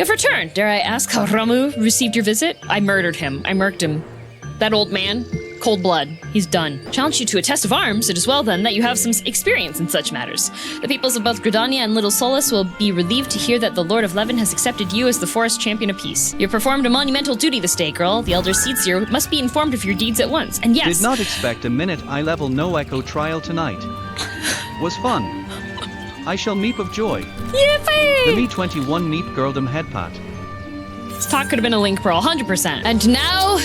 You have returned. Dare I ask how Ramu received your visit? I murdered him. I murked him. That old man. Cold blood. He's done. Challenge you to a test of arms. It is well then that you have some experience in such matters. The peoples of both Gridania and Little Solace will be relieved to hear that the Lord of Levin has accepted you as the forest champion of peace. You performed a monumental duty this day, girl. The Elder Seedseer must be informed of your deeds at once. And yes... Did not expect a minute eye level no echo trial tonight. Was fun. I shall meep of joy. Yippee! The me 21 meep girldom headpat. This talk could have been a link pearl, 100%. And now...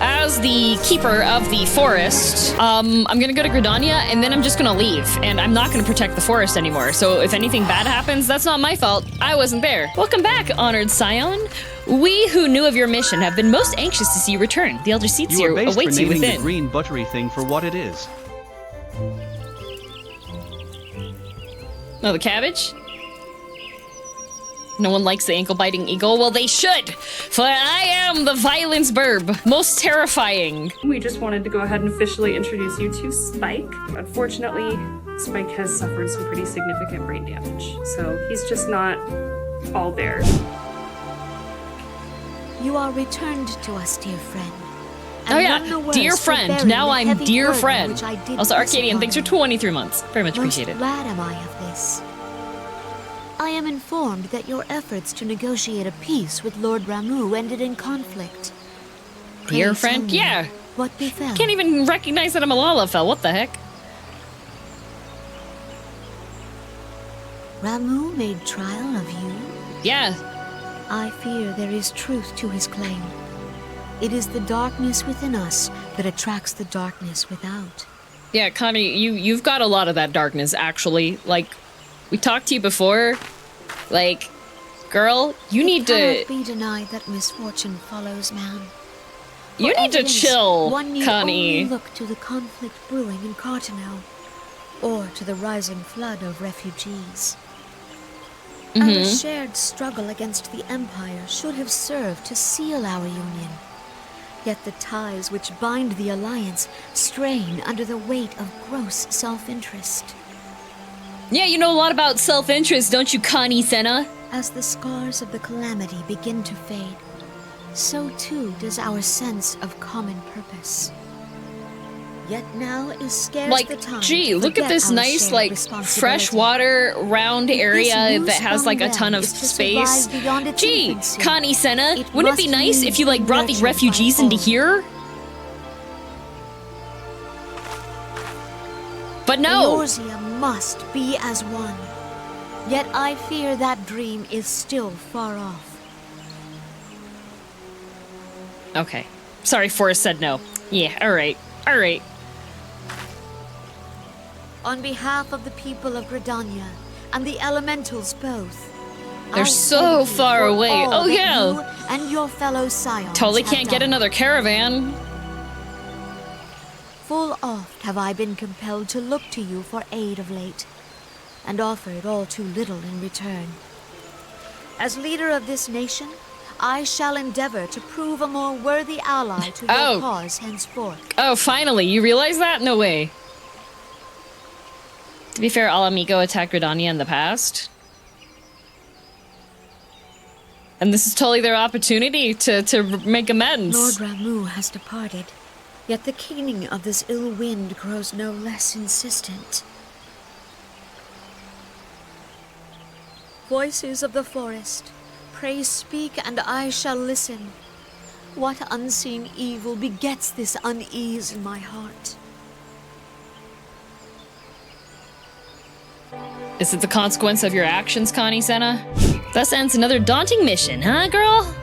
as the keeper of the forest, I'm gonna go to Gridania and then I'm just gonna leave. And I'm not gonna protect the forest anymore. So if anything bad happens, that's not my fault. I wasn't there. Welcome back, honored Scion. We who knew of your mission have been most anxious to see you return. The Elder Seedseer awaits you within. The green buttery thing for what it is. Oh, the cabbage? No one likes the ankle-biting eagle? Well, they should! For I am the violence burb, most terrifying. We just wanted to go ahead and officially introduce you to Spike. Unfortunately, Spike has suffered some pretty significant brain damage, so he's just not all there. You are returned to us, dear friend. Oh yeah, dear friend. Now I'm dear friend. Also, Arcadian, thanks for 23 months. Very much appreciated. Most glad am I of this. I am informed that your efforts to negotiate a peace with Lord Ramu ended in conflict. Dear friend? Yeah. What befell? Can't even recognize that I'm a Lalafell. What the heck? Ramu made trial of you? Yeah. I fear there is truth to his claim. It is the darkness within us that attracts the darkness without. Yeah, Connie, you've got a lot of that darkness, actually. Like, we talked to you before. Like, girl, you need to... It cannot be denied that misfortune follows man. You need to chill, one need Connie. Only look to the conflict brewing in Cartano, or to the rising flood of refugees. Our shared struggle against the Empire should have served to seal our union. Yet the ties which bind the Alliance strain under the weight of gross self-interest. Yeah, you know a lot about self-interest, don't you, Connie Senna? As the scars of the calamity begin to fade, so too does our sense of common purpose. Yet now is scarce the time. Gee, look at this nice, like, freshwater round area that has, like, a ton of space. Gee, Connie Senna, wouldn't it be nice if you, like, brought the refugees into here? But no! Eorzea must be as one. Yet I fear that dream is still far off. Okay. Sorry, Forrest said no. Yeah, alright. Alright. On behalf of the people of Gridania and the elementals both, they're so far away. Oh yeah. You and your fellow Scions totally can't get another caravan. Full oft have I been compelled to look to you for aid of late, and offered all too little in return. As leader of this nation, I shall endeavor to prove a more worthy ally to your cause henceforth. Oh, finally, you realize that? No way. To be fair, Al Amigo attacked Gridania in the past. And this is totally their opportunity to make amends. Lord Ramu has departed, yet the keening of this ill wind grows no less insistent. Voices of the forest, pray speak and I shall listen. What unseen evil begets this unease in my heart? Is it the consequence of your actions, Connie Senna? Thus ends another daunting mission, huh, girl?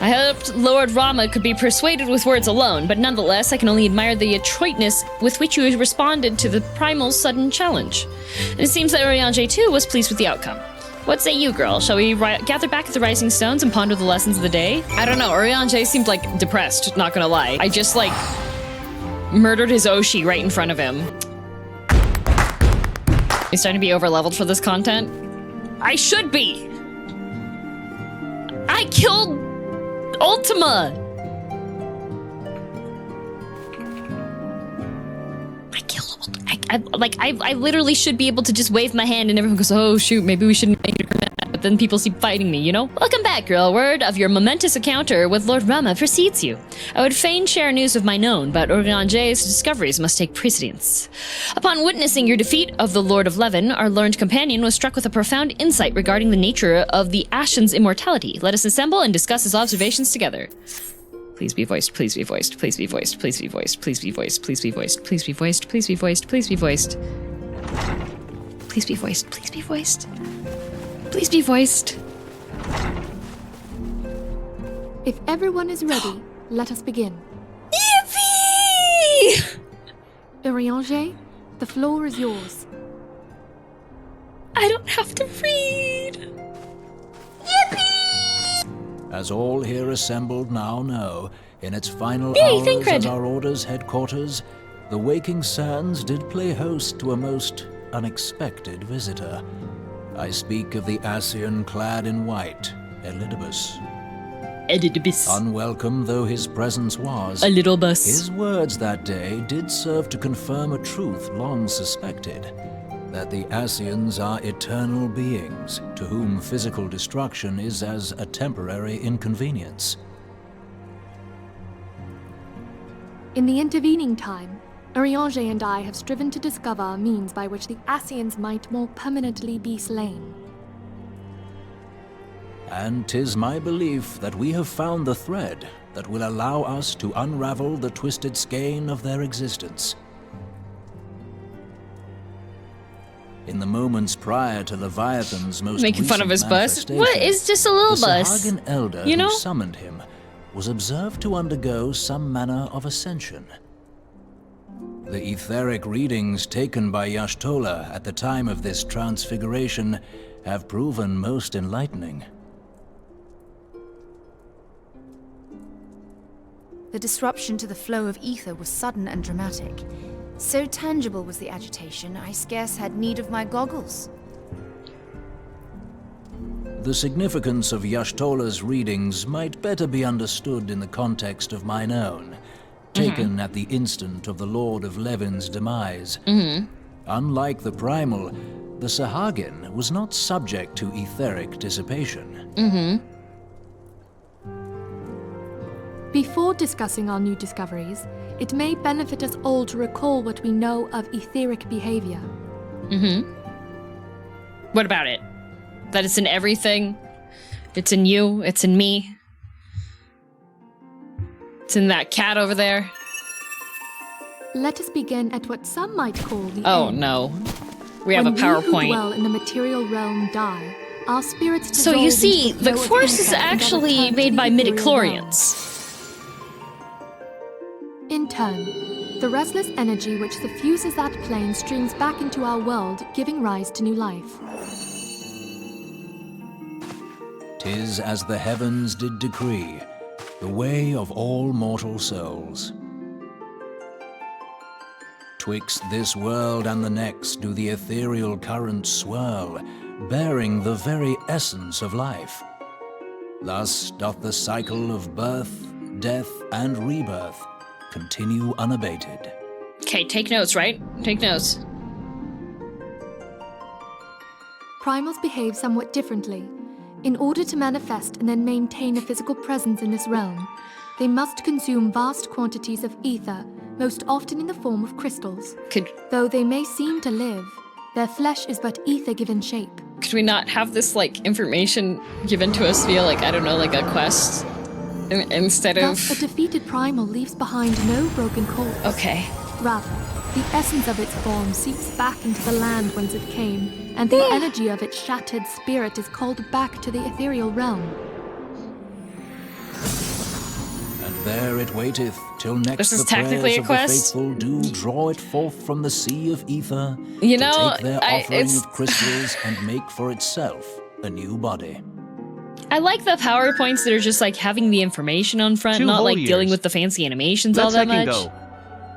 I hoped Lord Rama could be persuaded with words alone, but nonetheless, I can only admire the adroitness with which you responded to the Primal's sudden challenge. And it seems that Urianger too was pleased with the outcome. What say you, girl? Shall we gather back at the Rising Stones and ponder the lessons of the day? I don't know, Urianger seemed like depressed, not gonna lie. I just like murdered his Oshi right in front of him. He's starting to be overleveled for this content. I should be! I killed Ultima! I killed Ultima. I literally should be able to just wave my hand and everyone goes, oh shoot, maybe we shouldn't make her mad. but then people keep fighting me, you know? Welcome back, girl. Word of your momentous encounter with Lord Rama precedes you. I would fain share news of my known, but Urianger's discoveries must take precedence. Upon witnessing your defeat of the Lord of Levin, our learned companion was struck with a profound insight regarding the nature of the Ascian's immortality. Let us assemble and discuss his observations together. Please be voiced, please be voiced, please be voiced, please be voiced, please be voiced, please be voiced, please be voiced, please be voiced, please be voiced. Please be voiced, please be voiced. Please be voiced. If everyone is ready, let us begin. Yippee! Urianger, the floor is yours. I don't have to read. As all here assembled now know, in its final Yay, hours Thancred. at our Order's headquarters, the waking Scions did play host to a most unexpected visitor. I speak of the Ascian clad in white, Elidibus. Unwelcome though his presence was, A little bus. his words that day did serve to confirm a truth long suspected, that the Ascians are eternal beings, to whom physical destruction is as a temporary inconvenience. In the intervening time, Urianger and I have striven to discover a means by which the Ascians might more permanently be slain. And 'tis my belief that we have found the thread that will allow us to unravel the twisted skein of their existence. In the moments prior to Leviathan's most Making fun of his recent bus? What? manifestation, It's just a little the bus. Sahagan elder You know? who summoned him was observed to undergo some manner of ascension. The etheric readings taken by Y'shtola at the time of this transfiguration have proven most enlightening. The disruption to the flow of ether was sudden and dramatic. So tangible was the agitation, I scarce had need of my goggles. The significance of Y'shtola's readings might better be understood in the context of mine own, taken at the instant of the Lord of Levin's demise. Unlike the primal, the Sahagan was not subject to etheric dissipation. Before discussing our new discoveries, it may benefit us all to recall what we know of etheric behavior. What about it? That it's in everything? It's in you, it's in me. It's in that cat over there. Let us begin at what some might call the Oh end. no. We have When a we who PowerPoint. dwell in the material realm die, our spirits So you dissolve see, into the flow of Force is ether and are actually returned to made the by ethereal midichlorians. realm. In turn, the restless energy which suffuses that plane streams back into our world, giving rise to new life. 'Tis as the heavens did decree, the way of all mortal souls. Twixt this world and the next do the ethereal currents swirl, bearing the very essence of life. Thus doth the cycle of birth, death, and rebirth continue unabated. Okay, take notes, right? Take notes. Primals behave somewhat differently. In order to manifest and then maintain a physical presence in this realm, they must consume vast quantities of ether, most often in the form of crystals. Could Though they may seem to live, their flesh is but ether-given shape. we not have this, like, information given to us via, like, I don't know, like a quest? Instead Thus, a of... defeated primal leaves behind no broken core. Okay. Rather, the essence of its form seeps back into the land whence it came, and the energy of its shattered spirit is called back to the ethereal realm. And there it waiteth, till next This is the technically prayers a of quest? the faithful do draw it forth from the sea of ether, You to know, take their I- offering it's- of crystals and make for itself a new body. I like the PowerPoints that are just, like, having the information on front, 2 not, whole like, dealing years. with the fancy animations all Let's that heckin' much. go.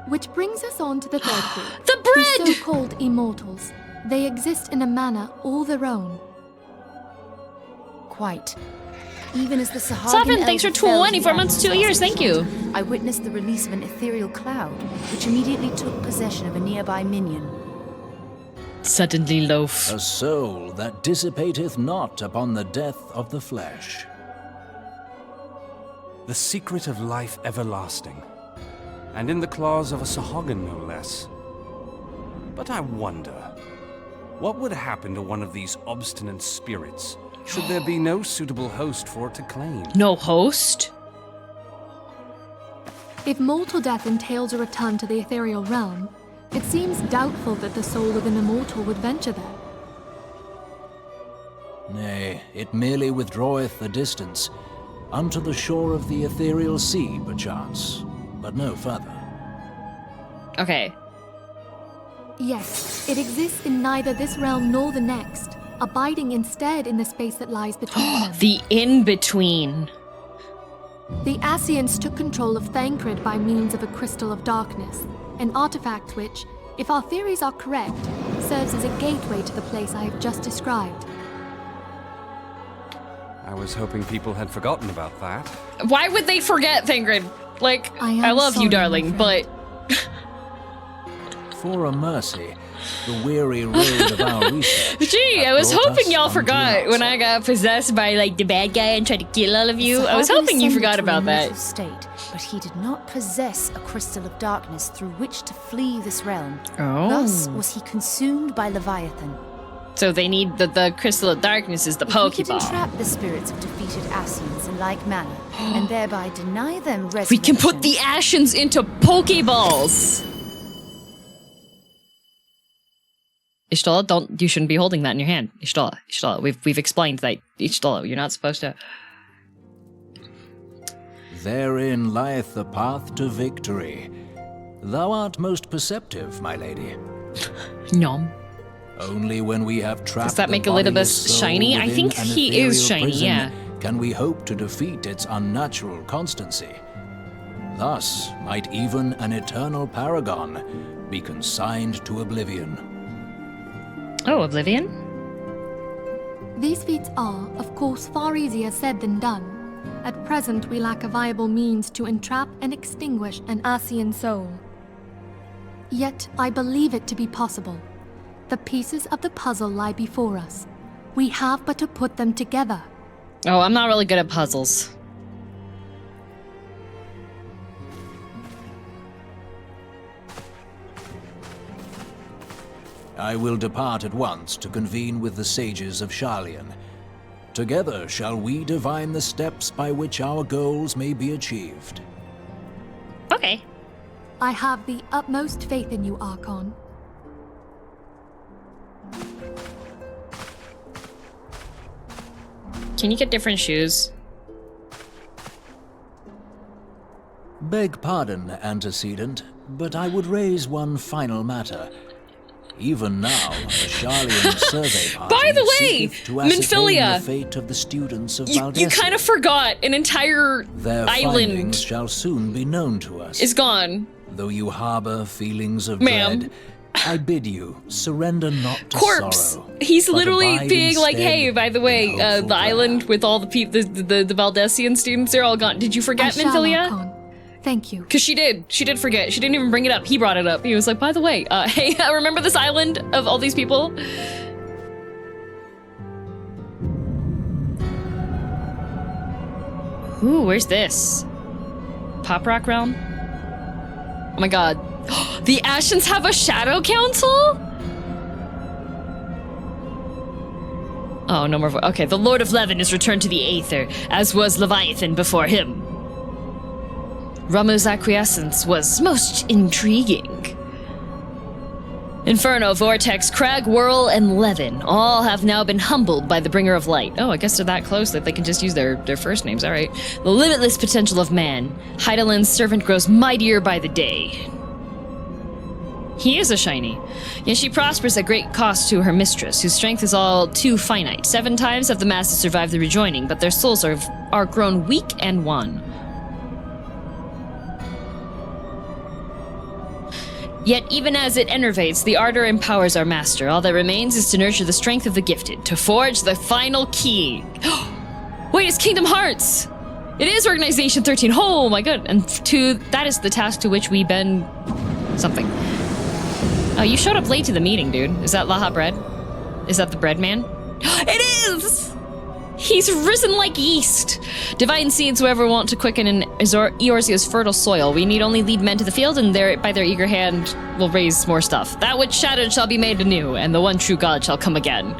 Which brings us on to the third group. The bread! The so-called immortals. They exist in a manner all their own. Quite. Even as the Sahagan Sovereign, thanks for elder fell 24 to months, the 2 years, thank you. I witnessed the release of an ethereal cloud, which immediately took possession of a nearby minion. Suddenly loaf. A soul that dissipateth not upon the death of the flesh. The secret of life everlasting, and in the claws of a Sahuagin no less. But I wonder, what would happen to one of these obstinate spirits should there be no suitable host for it to claim? No host? If mortal death entails a return to the ethereal realm, it seems doubtful that the soul of an immortal would venture there. Nay, it merely withdraweth a distance, unto the shore of the ethereal sea, perchance, but no further. Okay. Yes, it exists in neither this realm nor the next, abiding instead in the space that lies between them. The in-between. The Ascians took control of Thancred by means of a crystal of darkness, an artifact which, if our theories are correct, serves as a gateway to the place I have just described. I was hoping people had forgotten about that. Why would they forget, Thingrid? Like, I love you, darling, but... For a mercy, the weary road of our research. Gee, I was hoping y'all forgot when I got possessed by, like, the bad guy and tried to kill all of you. I was hoping you forgot about that. State, but he did not possess a crystal of darkness through which to flee this realm. Oh. Thus was he consumed by Leviathan. So they need the crystal of darkness is the If we could Pokeball. entrap the spirits of defeated Ascians in like manner, and thereby deny them resurrection. We can put the Ascians into Pokeballs! Ishtala, you shouldn't be holding that in your hand. Ishtala, we've explained that. Ishtala, you're not supposed to. Therein lieth the path to victory. Thou art most perceptive, my lady. Nom. Only when we have trapped Does that make the Elidibus bodiless soul shiny? I within think an he is ethereal shiny, prison yeah. Can we hope to defeat its unnatural constancy? Thus might even an eternal paragon be consigned to oblivion. Oh, Oblivion? These feats are, of course, far easier said than done. At present, we lack a viable means to entrap and extinguish an Ascian soul. Yet, I believe it to be possible. The pieces of the puzzle lie before us. We have but to put them together. Oh, I'm not really good at puzzles. I will depart at once to convene with the sages of Sharlayan. Together shall we divine the steps by which our goals may be achieved. Okay. I have the utmost faith in you, Archon. Can you get different shoes? Beg pardon, antecedent, but I would raise one final matter. Even now, the Sharlayan survey party By the way, seeketh to ascertain Minfillia, the fate of the students of You Valdessia. kind of forgot an entire Their island findings shall soon be known to us. is gone. Though you harbor feelings of Ma'am. dread, I bid you, surrender not to Corpse. sorrow. He's but literally abide being like, instead hey, by the way, in hopeful the island ground. with all the the Valdesian students, they're all gone. Did you I forget, shall, Minfillia? Archon. Thank you. Because she did forget. She didn't even bring it up. He brought it up. He was like, by the way, hey, remember this island of all these people? Ooh, where's this? Pop Rock Realm? Oh my god. The Ascians have a Shadow Council? Oh, no more. Okay, the Lord of Levin is returned to the Aether, as was Leviathan before him. Ramu's acquiescence was most intriguing. Inferno, Vortex, Crag, Whirl, and Levin all have now been humbled by the Bringer of Light. Oh, I guess they're that close that they can just use their first names. All right. The limitless potential of man. Heidelin's servant grows mightier by the day. He is a shiny. Yet she prospers at great cost to her mistress, whose strength is all too finite. 7 times have the masses survived the rejoining, but their souls are grown weak and wan. Yet even as it enervates, the ardor empowers our master. All that remains is to nurture the strength of the gifted, to forge the final key. Wait, it's Kingdom Hearts! It is Organization 13. Oh my god. And that is the task to which we bend something. Oh, you showed up late to the meeting, dude. Is that Laha bread? Is that the bread man? It is! He's risen like yeast. Divine seeds, whoever want to quicken in Eorzea's fertile soil. We need only lead men to the field, and by their eager hand will raise more stuff. That which shattered shall be made anew, and the one true God shall come again.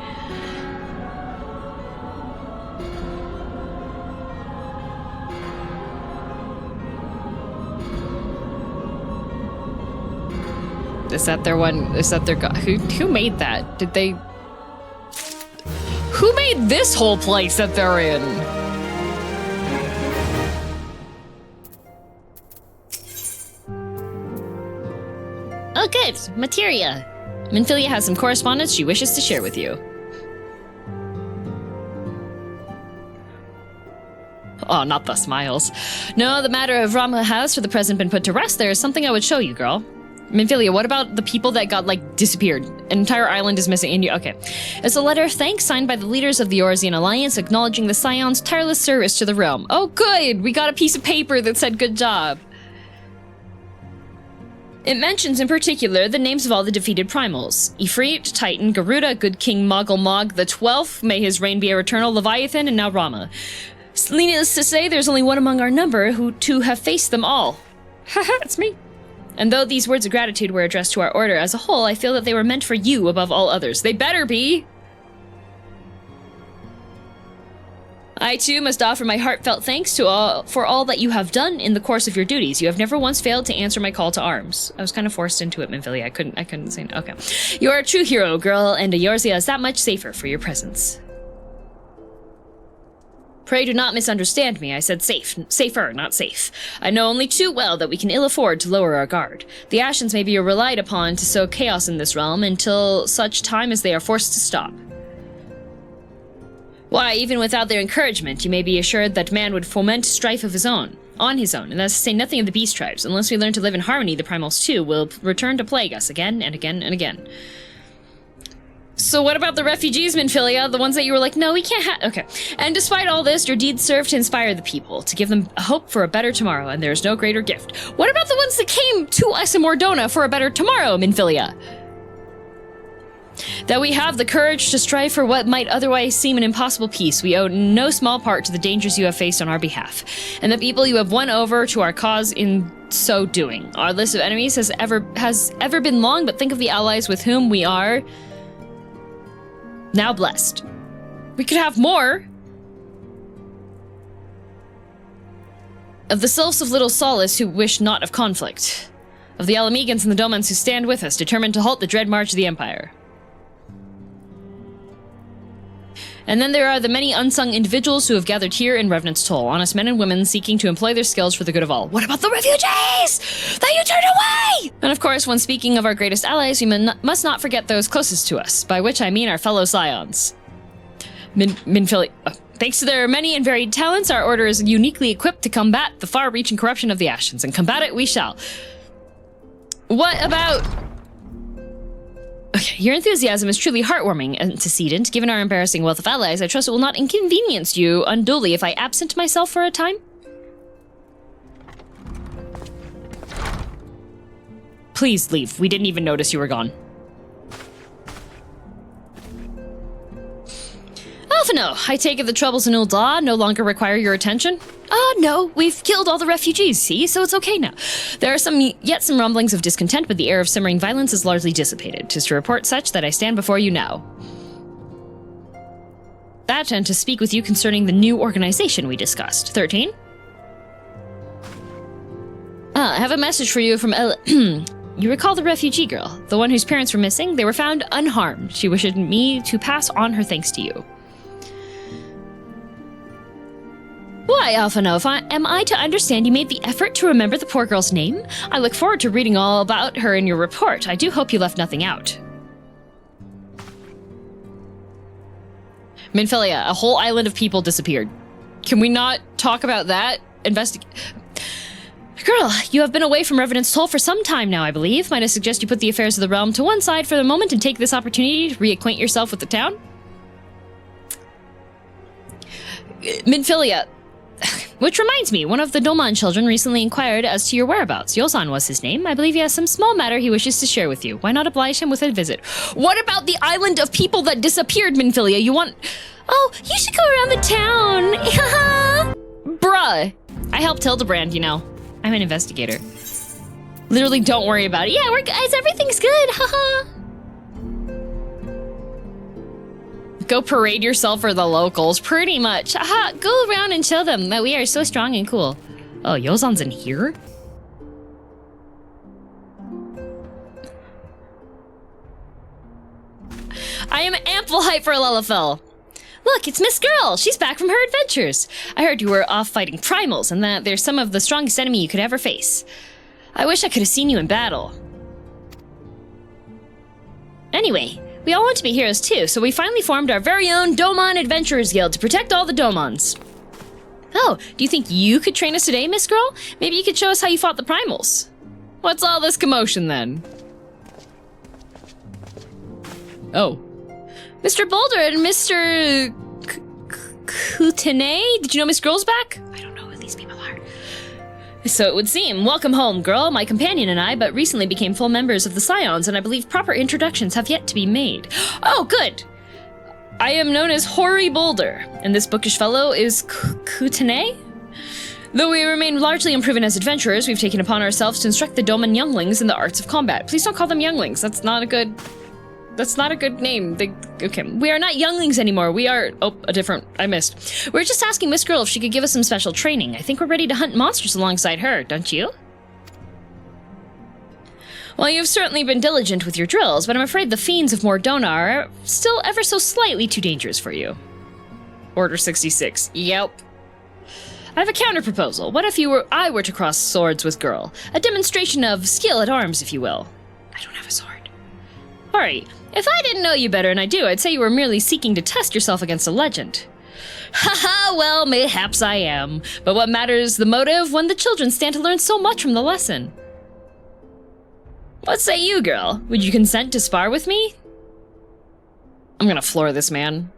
Is that their one? Is that their God? Who made that? Did they? Who made this whole place that they're in? Oh, good. Materia. Minfillia has some correspondence she wishes to share with you. Oh, not the smiles. No, the matter of Rama has for the present been put to rest. There is something I would show you, girl. Minfillia, what about the people that got, disappeared? An entire island is missing, and okay. It's a letter of thanks signed by the leaders of the Eorzean Alliance acknowledging the Scions' tireless service to the realm. Oh, good! We got a piece of paper that said good job. It mentions, in particular, the names of all the defeated primals. Ifrit, Titan, Garuda, Good King Moggle Mog the 12th, may his reign be eternal, Leviathan, and now Rama. Needless to say, there's only one among our number to have faced them all. Haha, it's me. And though these words of gratitude were addressed to our order as a whole, I feel that they were meant for you above all others. They better be! I, too, must offer my heartfelt thanks for all that you have done in the course of your duties. You have never once failed to answer my call to arms. I was kind of forced into it, Minfillia. I couldn't say no. Okay. You are a true hero, girl, and Eorzea is that much safer for your presence. Pray do not misunderstand me. I said safe. Safer, not safe. I know only too well that we can ill afford to lower our guard. The Ascians may be relied upon to sow chaos in this realm until such time as they are forced to stop. Why, even without their encouragement, you may be assured that man would foment strife of his own, on his own, and that's to say nothing of the beast tribes. Unless we learn to live in harmony, the primals too will return to plague us again and again and again. So what about the refugees, Minfillia? The ones that you were like, no, we can't have... Okay. And despite all this, your deeds serve to inspire the people, to give them hope for a better tomorrow, and there is no greater gift. What about the ones that came to us in Mordona for a better tomorrow, Minfillia? That we have the courage to strive for what might otherwise seem an impossible peace, we owe no small part to the dangers you have faced on our behalf, and the people you have won over to our cause in so doing. Our list of enemies has ever been long, but think of the allies with whom we are... now blessed. We could have more. Of the sylphs of Little Solace who wish not of conflict. Of the Alamegans and the Domans who stand with us, determined to halt the dread march of the Empire. And then there are the many unsung individuals who have gathered here in Revenant's Toll, honest men and women seeking to employ their skills for the good of all. What about the refugees that you turned away? And of course, when speaking of our greatest allies, we must not forget those closest to us, by which I mean our fellow Scions. Minfillia. Thanks to their many and varied talents, our order is uniquely equipped to combat the far-reaching corruption of the Ascians, and combat it we shall. What about... Okay, your enthusiasm is truly heartwarming, antecedent. Given our embarrassing wealth of allies, I trust it will not inconvenience you unduly if I absent myself for a time? Please leave. We didn't even notice you were gone. Alphino, I take it the troubles in Ul'dah no longer require your attention? No, we've killed all the refugees, see, so it's okay now. There are yet some rumblings of discontent, but the air of simmering violence is largely dissipated. 'Tis to report such that I stand before you now. That, and to speak with you concerning the new organization we discussed. 13? I have a message for you from You recall the refugee girl, the one whose parents were missing? They were found unharmed. She wished me to pass on her thanks to you. Why, Alphino, am I to understand you made the effort to remember the poor girl's name? I look forward to reading all about her in your report. I do hope you left nothing out. Minfillia, a whole island of people disappeared. Can we not talk about that? Girl, you have been away from Revenant's Toll for some time now, I believe. Might I suggest you put the affairs of the realm to one side for the moment and take this opportunity to reacquaint yourself with the town? Minfillia, Which reminds me, one of the Domon children recently inquired as to your whereabouts. Yozan was his name. I believe he has some small matter he wishes to share with you. Why not oblige him with a visit? What about the island of people that disappeared, Minfillia? You want... Oh, you should go around the town. Bruh. I helped Hildebrand, you know. I'm an investigator. Literally, don't worry about it. Yeah, we're guys. Everything's good. Haha. Go parade yourself for the locals, pretty much. Aha, go around and show them that we are so strong and cool. Oh, Yozan's in here? I am ample height for a Lullafell. Look, it's Miss Girl. She's back from her adventures. I heard you were off fighting primals and that they're some of the strongest enemy you could ever face. I wish I could have seen you in battle. Anyway, we all want to be heroes too, so we finally formed our very own Domon Adventurers Guild to protect all the Domons. Oh, do you think you could train us today, Miss Girl? Maybe you could show us how you fought the primals. What's all this commotion then? Oh. Mr. Boulder and Mr. Kutene? Did you know Miss Girl's back? I don't know who these people are. So it would seem. Welcome home, Girl. My companion and I but recently became full members of the Scions, and I believe proper introductions have yet to be made. Oh, good! I am known as Hoary Boulder, and this bookish fellow is Kutene? Though we remain largely unproven as adventurers, we've taken upon ourselves to instruct the Doman younglings in the arts of combat. Please don't call them younglings. That's not a good name. Okay, we are not younglings anymore. We are... Oh, I missed. We're just asking Miss Girl if she could give us some special training. I think we're ready to hunt monsters alongside her, don't you? Well, you've certainly been diligent with your drills, but I'm afraid the fiends of Mordona are still ever so slightly too dangerous for you. Order 66. Yep. I have a counter-proposal. What if I were to cross swords with Girl? A demonstration of skill at arms, if you will. I don't have a sword. Alright, if I didn't know you better, and I do, I'd say you were merely seeking to test yourself against a legend. Haha, well, mayhaps I am. But what matters the motive when the children stand to learn so much from the lesson? What say you, Girl? Would you consent to spar with me? I'm gonna floor this man.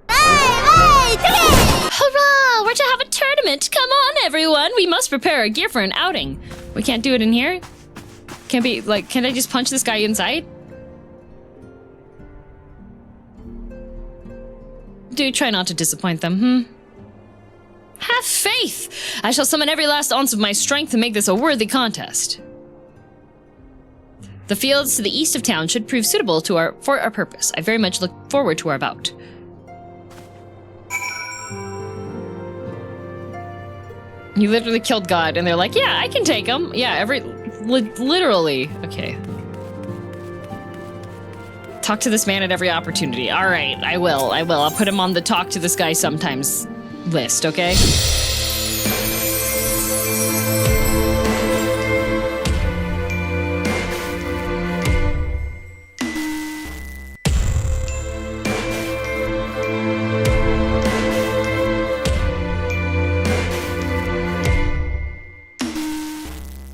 Hurrah! We're to have a tournament! Come on, everyone! We must prepare our gear for an outing. We can't do it in here? Can't I just punch this guy inside? Do try not to disappoint them, Have faith! I shall summon every last ounce of my strength to make this a worthy contest. The fields to the east of town should prove suitable for our purpose. I very much look forward to our bout. You literally killed God, and they're like, yeah, I can take him. Yeah, literally. Okay. Talk to this man at every opportunity. All right, I will. I'll put him on the talk to this guy sometimes list, okay?